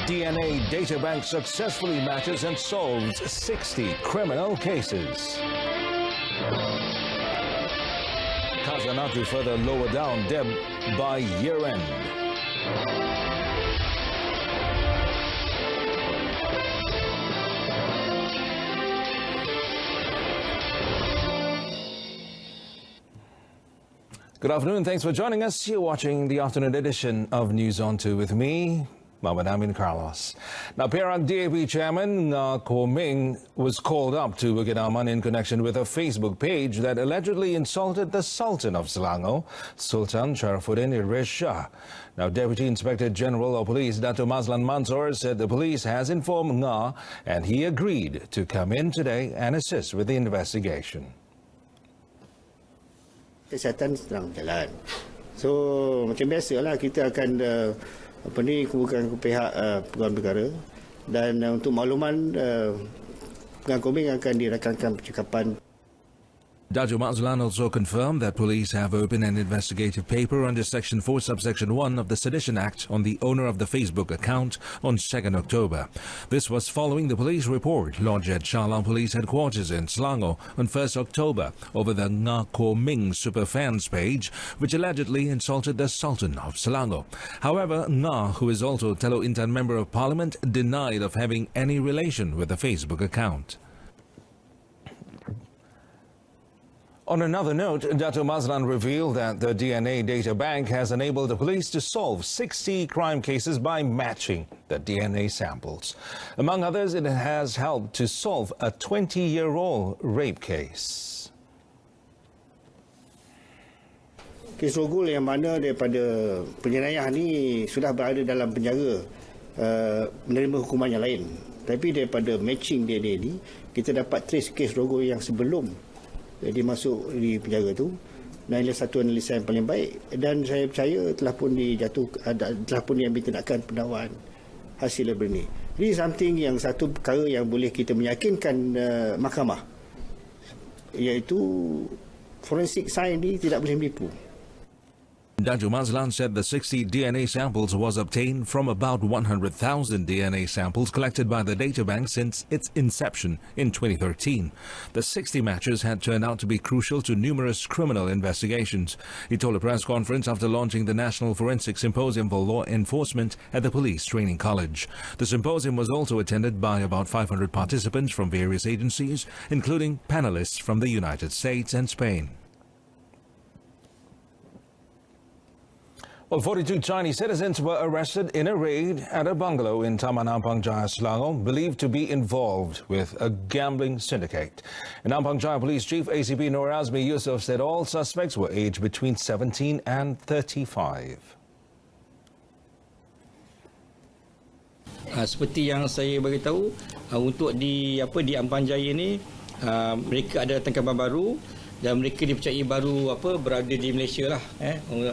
DNA data bank successfully matches and solves 60 criminal cases. Khazanah to further lower down debt by year-end. Good afternoon. Thanks for joining us. You're watching the afternoon edition of News On 2 with me, Muhammad Amin Carlos. Now, Perak DAP chairman Ngah Ko Ming was called up to Bukit Aman in connection with a Facebook page that allegedly insulted the Sultan of Selangor, Sultan Sharafuddin Idris Shah. Now, Deputy Inspector General of Police Dato' Mazlan Mansor said the police has informed Ngah and he agreed to come in today and assist with the investigation. Kesihatan sedang jalan. So macam biasalah kita akan kumpulkan ke pihak pegawai perkara dan untuk makluman Ngah Ko Ming akan dirakamkan percakapan. Dato' Mazlan also confirmed that police have opened an investigative paper under Section 4, Subsection 1 of the Sedition Act on the owner of the Facebook account on 2nd October. This was following the police report lodged at Shah Alam Police Headquarters in Selangor on 1st October over the Ngah Ko Ming superfans page, which allegedly insulted the Sultan of Selangor. However, Ngah, who is also Teluk Intan Member of Parliament, denied of having any relation with the Facebook account. On another note, Dato' Mazlan revealed that the DNA data bank has enabled the police to solve 60 crime cases by matching the DNA samples. Among others, it has helped to solve a 20-year-old rape case. Kes rogol yang mana daripada penjenayah ni sudah berada dalam penjara menerima hukuman yang lain. Tapi daripada matching DNA ni, kita dapat trace kes rogol yang sebelum dia masuk di penjara tu, dan ini satu analisa yang paling baik dan saya percaya telah pun diambil tindakan pendakwaan hasil daripada ini. Ini something yang satu perkara yang boleh kita meyakinkan mahkamah, iaitu forensik sains ni tidak boleh menipu. Dato' Mazlan said the 60 DNA samples was obtained from about 100,000 DNA samples collected by the databank since its inception in 2013. The 60 matches had turned out to be crucial to numerous criminal investigations. He told a press conference after launching the National Forensic Symposium for Law Enforcement at the Police Training College. The symposium was also attended by about 500 participants from various agencies, including panelists from the United States and Spain. Well, 42 Chinese citizens were arrested in a raid at a bungalow in Taman Ampang Jaya, Selangor, believed to be involved with a gambling syndicate. And Ampang Jaya Police Chief ACP Nur Azmi Yusof said all suspects were aged between 17 and 35. Seperti yang saya beritahu, untuk di Ampang Jaya ni, mereka ada tangkapan baru. Dan mereka dipercayai baru berada di Malaysia lah.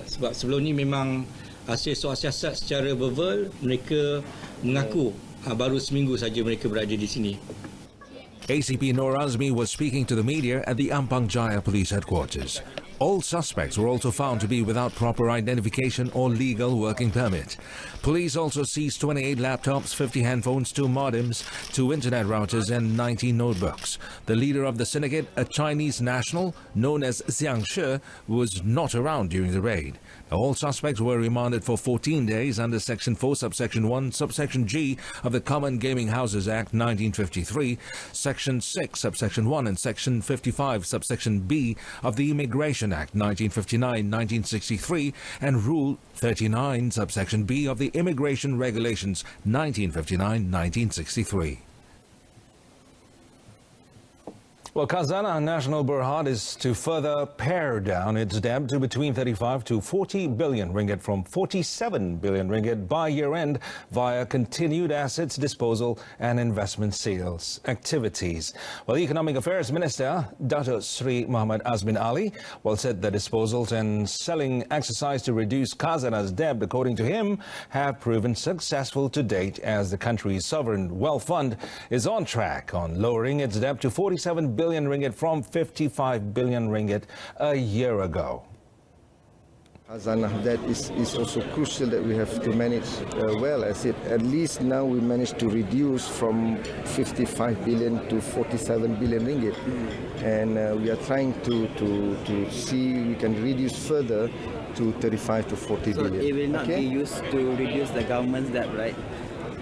Sebab sebelum ni memang hasil soal siasat secara verbal mereka mengaku baru seminggu saja mereka berada di sini. ACP Nur Azmi was speaking to the media at the Ampang Jaya Police Headquarters. All suspects were also found to be without proper identification or legal working permit. Police also seized 28 laptops, 50 handphones, 2 modems, 2 internet routers and 19 notebooks. The leader of the syndicate, a Chinese national known as Xiang Shi, was not around during the raid. Now, all suspects were remanded for 14 days under Section 4, Subsection 1, Subsection G of the Common Gaming Houses Act 1953, Section 6, Subsection 1 and Section 55, Subsection B of the Immigration Act 1959-1963 and Rule 39, Subsection B of the Immigration Regulations 1959-1963. Well, Khazanah National Berhad is to further pare down its debt to between 35 to 40 billion ringgit from 47 billion ringgit by year-end via continued assets disposal and investment sales activities. Well, the Economic Affairs Minister, Dato' Sri Muhammad Azmin Ali, said the disposals and selling exercise to reduce Khazanah's debt, according to him, have proven successful to date as the country's sovereign wealth fund is on track on lowering its debt to 47 billion ringgit from 55 billion ringgit a year ago. Khazanah, that is also crucial that we have to manage well, as it at least now we managed to reduce from 55 billion to 47 billion ringgit, and we are trying to see we can reduce further to 35 to 40 billion. So it will not be used to reduce the government's debt, right?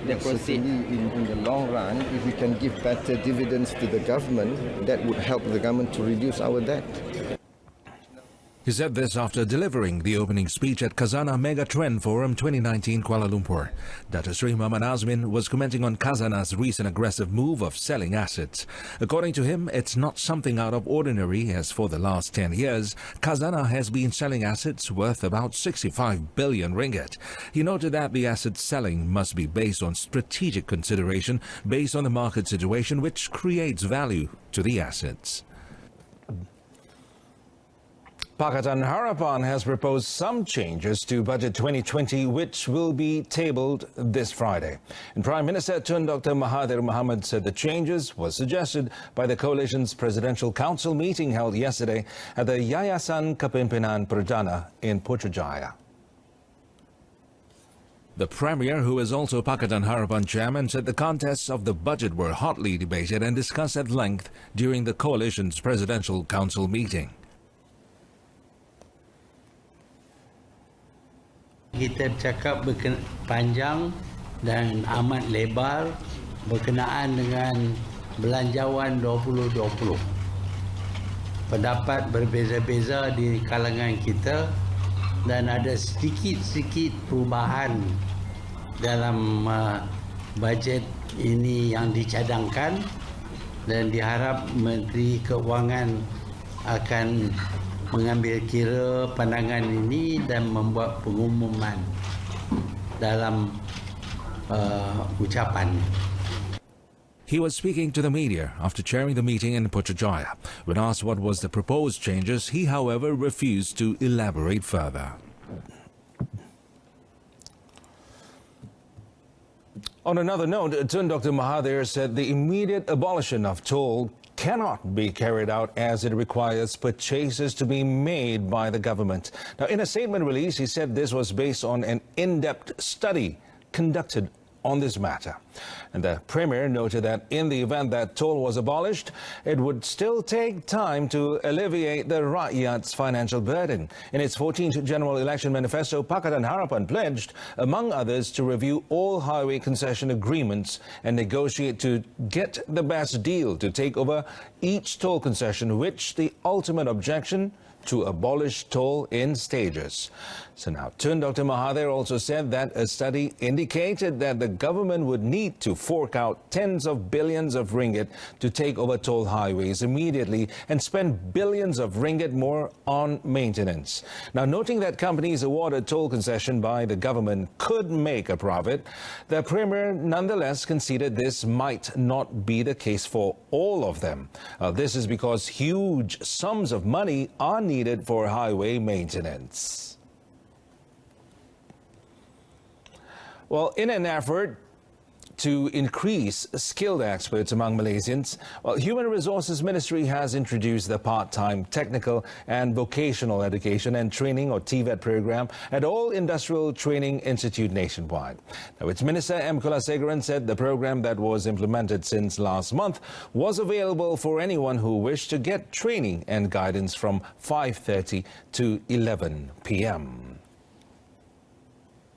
The proceed. In the long run, if we can give better dividends to the government, that would help the government to reduce our debt. He said this after delivering the opening speech at Khazanah Mega Trend Forum 2019 Kuala Lumpur. Dato Sri Muhammad Azmin was commenting on Khazanah's recent aggressive move of selling assets. According to him, it's not something out of ordinary, as for the last 10 years, Khazanah has been selling assets worth about 65 billion ringgit. He noted that the asset selling must be based on strategic consideration based on the market situation, which creates value to the assets. Pakatan Harapan has proposed some changes to Budget 2020, which will be tabled this Friday. And Prime Minister Tun Dr. Mahathir Mohamad said the changes were suggested by the coalition's Presidential Council meeting held yesterday at the Yayasan Kepimpinan Perdana in Putrajaya. The Premier, who is also Pakatan Harapan chairman, said the contests of the budget were hotly debated and discussed at length during the coalition's Presidential Council meeting. Kita cakap panjang dan amat lebar berkenaan dengan belanjawan 2020. Pendapat berbeza-beza di kalangan kita dan ada sedikit-sedikit perubahan dalam bajet ini yang dicadangkan, dan diharap Menteri Keuangan akan mengambil kira pandangan ini dan membuat pengumuman dalam ucapan. He was speaking to the media after chairing the meeting in Putrajaya. When asked what was the proposed changes, he, however, refused to elaborate further. On another note, Tun Dr. Mahathir said the immediate abolition of toll cannot be carried out as it requires purchases to be made by the government. Now, in a statement released, he said this was based on an in-depth study conducted on this matter. And the Premier noted that in the event that toll was abolished, it would still take time to alleviate the Rakyat's financial burden. In its 14th General Election Manifesto, Pakatan Harapan pledged, among others, to review all highway concession agreements and negotiate to get the best deal to take over each toll concession, which the ultimate objection to abolish toll in stages. So now, Tun Dr. Mahathir also said that a study indicated that the government would need to fork out tens of billions of ringgit to take over toll highways immediately and spend billions of ringgit more on maintenance. Now, noting that companies awarded toll concession by the government could make a profit, the Premier nonetheless conceded this might not be the case for all of them. This is because huge sums of money are needed for highway maintenance. Well, in an effort to increase skilled experts among Malaysians, Human Resources Ministry has introduced the part-time technical and vocational education and training, or TVET program, at all industrial training institutes nationwide. Now, its Minister M. Kulasegaran said the program that was implemented since last month was available for anyone who wished to get training and guidance from 5:30 to 11 p.m.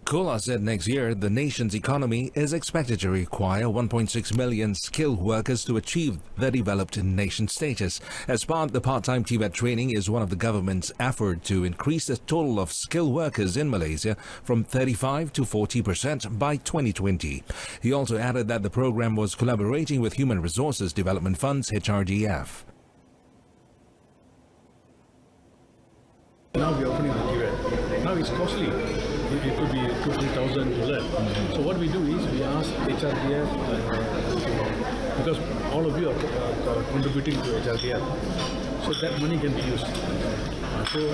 Kula said next year the nation's economy is expected to require 1.6 million skilled workers to achieve the developed nation status. As part, the part-time TVET training is one of the government's effort to increase the total of skilled workers in Malaysia from 35 to 40% by 2020. He also added that the program was collaborating with Human Resources Development Fund's HRDF. Now we are opening the TVET. Now it's costly. It could be 2,000 to learn. So what we do is we ask HRDF, because all of you are contributing to HRDF, so that money can be used.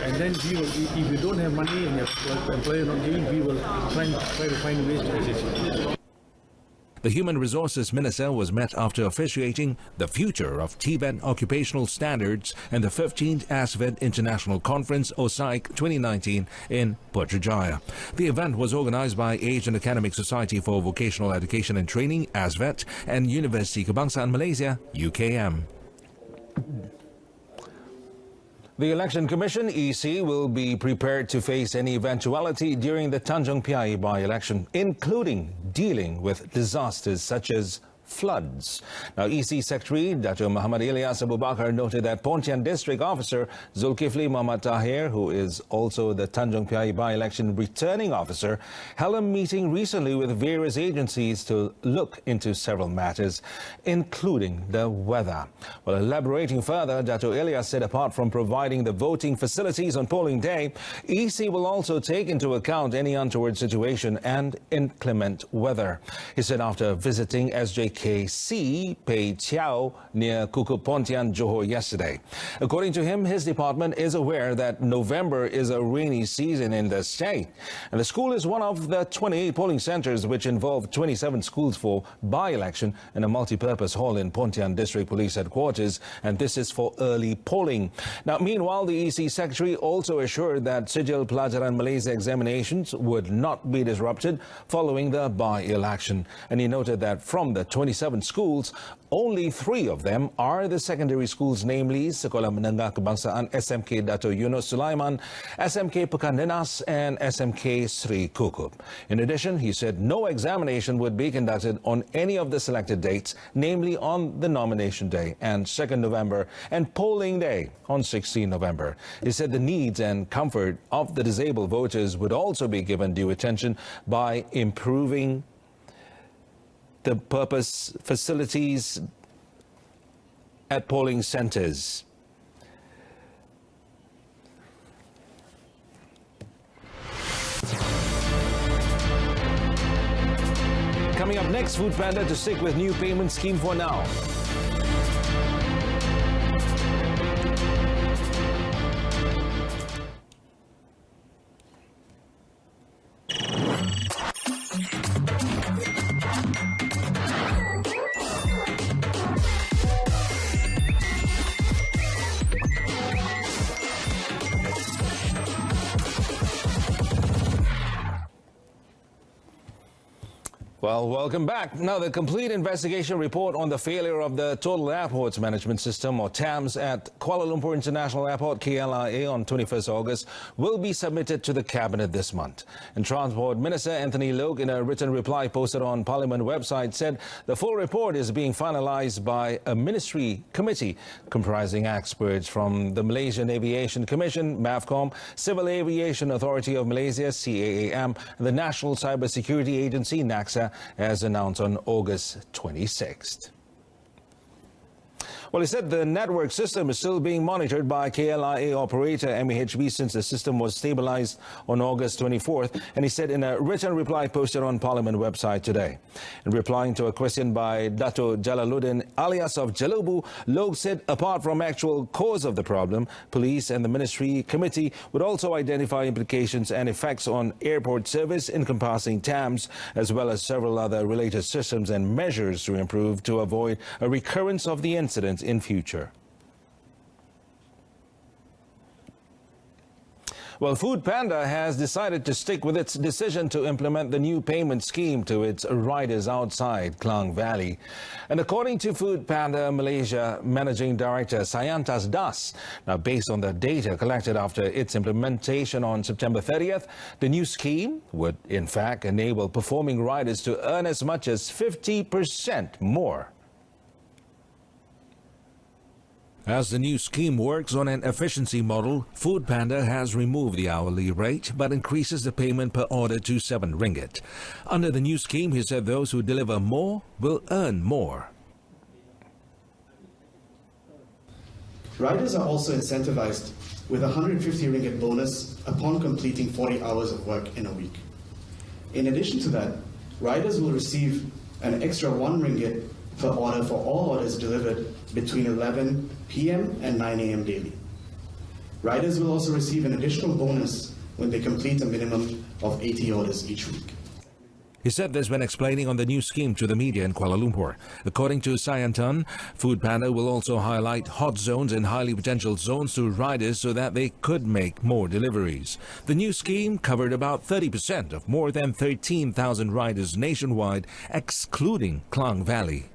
And then we will, if you don't have money and your employer not giving, we will try to find ways to assist you. The Human Resources Minister was met after officiating the future of TVET occupational standards and the 15th ASVET International Conference, OSAIC 2019, in Putrajaya. The event was organized by Asian Academic Society for Vocational Education and Training, ASVET, and University Kebangsaan Malaysia, UKM. The Election Commission, EC, will be prepared to face any eventuality during the Tanjung Piai by-election, including dealing with disasters such as floods. Now, EC Secretary Dato Muhammad Ilyas Abu Bakar noted that Pontian District Officer Zulkifli Muhammad Tahir, who is also the Tanjung Piai by-election returning officer, held a meeting recently with various agencies to look into several matters, including the weather. Well, elaborating further, Dato Ilyas said apart from providing the voting facilities on polling day, EC will also take into account any untoward situation and inclement weather. He said after visiting SJKC Pei Chiao near Kukup Pontian, Johor yesterday. According to him, his department is aware that November is a rainy season in the state. And the school is one of the 28 polling centers which involve 27 schools for by-election and a multi-purpose hall in Pontian District Police Headquarters, and this is for early polling. Now, meanwhile, the EC Secretary also assured that Sijil Pelajaran Malaysia examinations would not be disrupted following the by-election. And he noted that from the 27 schools, only 3 of them are the secondary schools, namely Sekolah Menengah Kebangsaan SMK Dato Yunus Sulaiman, SMK Pekan Dinas, and SMK Sri Kukup. In addition, he said no examination would be conducted on any of the selected dates, namely on the nomination day and 2nd November and polling day on 16 November. He said the needs and comfort of the disabled voters would also be given due attention by improving the purpose facilities at polling centers. Coming up next, Food Panda to stick with new payment scheme for now. Well, welcome back. Now, the complete investigation report on the failure of the Total Airports Management System, or TAMS, at Kuala Lumpur International Airport, KLIA, on 21st August will be submitted to the Cabinet this month. And Transport Minister Anthony Loke, in a written reply posted on Parliament website, said the full report is being finalised by a ministry committee comprising experts from the Malaysian Aviation Commission, MAVCOM, Civil Aviation Authority of Malaysia, CAAM, and the National Cyber Security Agency, NACSA, as announced on August 26th. Well, he said the network system is still being monitored by KLIA operator MEHB since the system was stabilized on August 24th, and he said in a written reply posted on Parliament website today. In replying to a question by Dato Jalaluddin alias of Jalubu, Loke said apart from actual cause of the problem, police and the ministry committee would also identify implications and effects on airport service encompassing TAMS, as well as several other related systems and measures to improve to avoid a recurrence of the incident in future. Well, Food Panda has decided to stick with its decision to implement the new payment scheme to its riders outside Klang Valley. And according to Food Panda Malaysia Managing Director Sayantas Das, now based on the data collected after its implementation on September 30th, the new scheme would in fact enable performing riders to earn as much as 50% more. As the new scheme works on an efficiency model, Food Panda has removed the hourly rate but increases the payment per order to 7 ringgit. Under the new scheme, he said those who deliver more will earn more. Riders are also incentivized with a 150 ringgit bonus upon completing 40 hours of work in a week. In addition to that, riders will receive an extra 1 ringgit per order for all orders delivered between 11 p.m. and 9 a.m. daily. Riders will also receive an additional bonus when they complete a minimum of 80 orders each week. He said this when explaining on the new scheme to the media in Kuala Lumpur. According to Sayantan, Foodpanda will also highlight hot zones and highly potential zones to riders so that they could make more deliveries. The new scheme covered about 30% of more than 13,000 riders nationwide, excluding Klang Valley.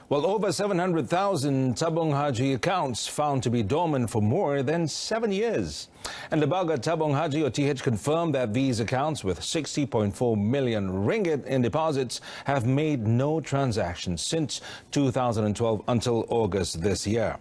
Well, over 700,000 Tabung Haji accounts found to be dormant for more than 7 years. And Lembaga Tabung Haji or TH confirmed that these accounts with 60.4 million ringgit in deposits have made no transactions since 2012 until August this year.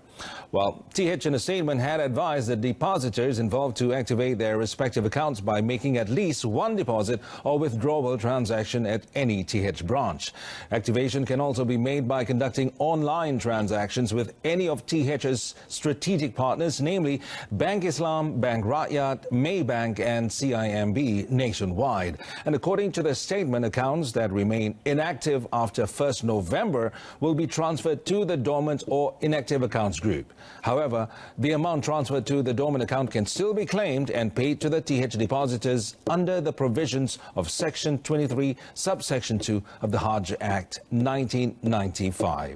Well, TH in a statement had advised the depositors involved to activate their respective accounts by making at least one deposit or withdrawal transaction at any TH branch. Activation can also be made by conducting online transactions with any of TH's strategic partners, namely Bank Islam, Bank Rakyat, Maybank and CIMB nationwide. And according to the statement, accounts that remain inactive after 1st November will be transferred to the dormant or inactive accounts group. However, the amount transferred to the dormant account can still be claimed and paid to the TH depositors under the provisions of Section 23, Subsection 2 of the Hajj Act 1995.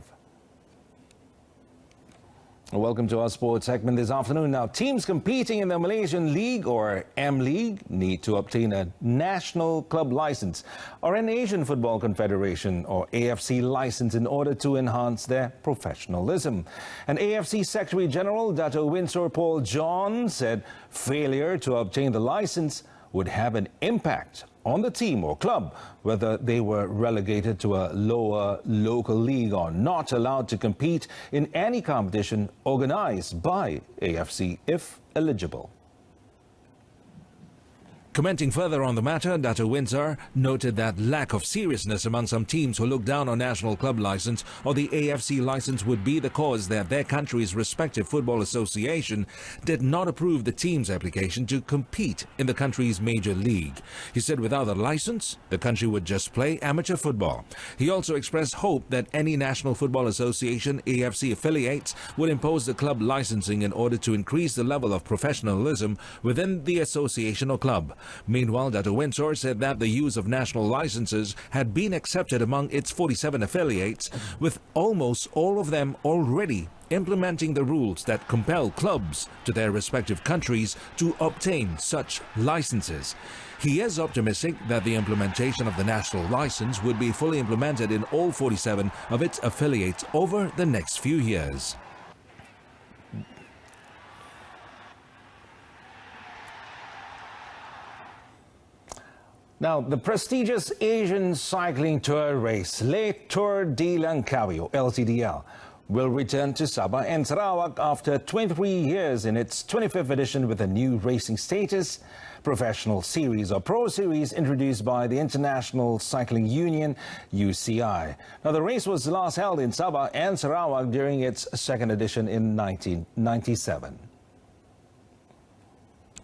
Welcome to our sports segment this afternoon. Now, teams competing in the Malaysian League or M-League need to obtain a national club license or an Asian Football Confederation or AFC license in order to enhance their professionalism. And AFC Secretary General Dato' Winsor Paul John said failure to obtain the license would have an impact on the team or club, whether they were relegated to a lower local league or not allowed to compete in any competition organized by AFC if eligible. Commenting further on the matter, Dato' Windsor noted that lack of seriousness among some teams who look down on national club license or the AFC license would be the cause that their country's respective football association did not approve the team's application to compete in the country's major league. He said without a license, the country would just play amateur football. He also expressed hope that any National Football Association AFC affiliates would impose the club licensing in order to increase the level of professionalism within the association or club. Meanwhile, Dato' Windsor said that the use of national licenses had been accepted among its 47 affiliates, with almost all of them already implementing the rules that compel clubs to their respective countries to obtain such licenses. He is optimistic that the implementation of the national license would be fully implemented in all 47 of its affiliates over the next few years. Now, the prestigious Asian cycling tour race, Le Tour de Langkawi, or LTDL, will return to Sabah and Sarawak after 23 years in its 25th edition with a new racing status, professional series or pro series introduced by the International Cycling Union, UCI. Now, the race was last held in Sabah and Sarawak during its second edition in 1997.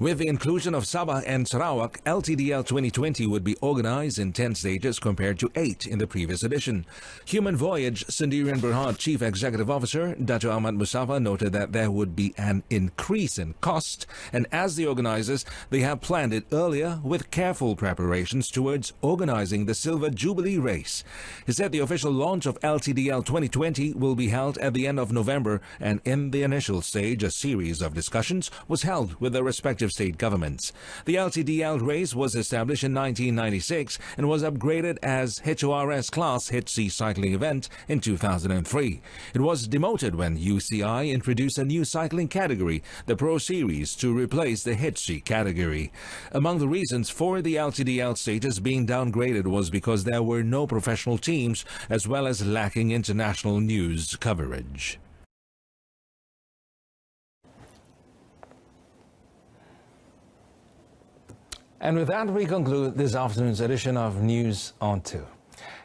With the inclusion of Sabah and Sarawak, LTDL 2020 would be organized in 10 stages compared to 8 in the previous edition. Human Voyage Sendirian Berhad Chief Executive Officer Dato' Ahmad Mustafa noted that there would be an increase in cost, and as the organizers, they have planned it earlier with careful preparations towards organizing the Silver Jubilee race. He said the official launch of LTDL 2020 will be held at the end of November, and in the initial stage, a series of discussions was held with the respective state governments. The LTDL race was established in 1996 and was upgraded as HORS Class HC cycling event in 2003. It was demoted when UCI introduced a new cycling category, the Pro Series, to replace the HC category. Among the reasons for the LTDL status being downgraded was because there were no professional teams as well as lacking international news coverage. And with that, we conclude this afternoon's edition of News on 2.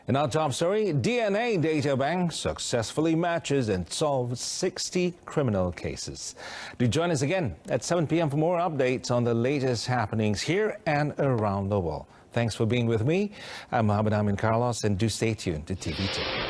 In our top story, DNA Data Bank successfully matches and solves 60 criminal cases. Do join us again at 7 p.m. for more updates on the latest happenings here and around the world. Thanks for being with me. I'm Mohammed Amin Carlos, and do stay tuned to TV2.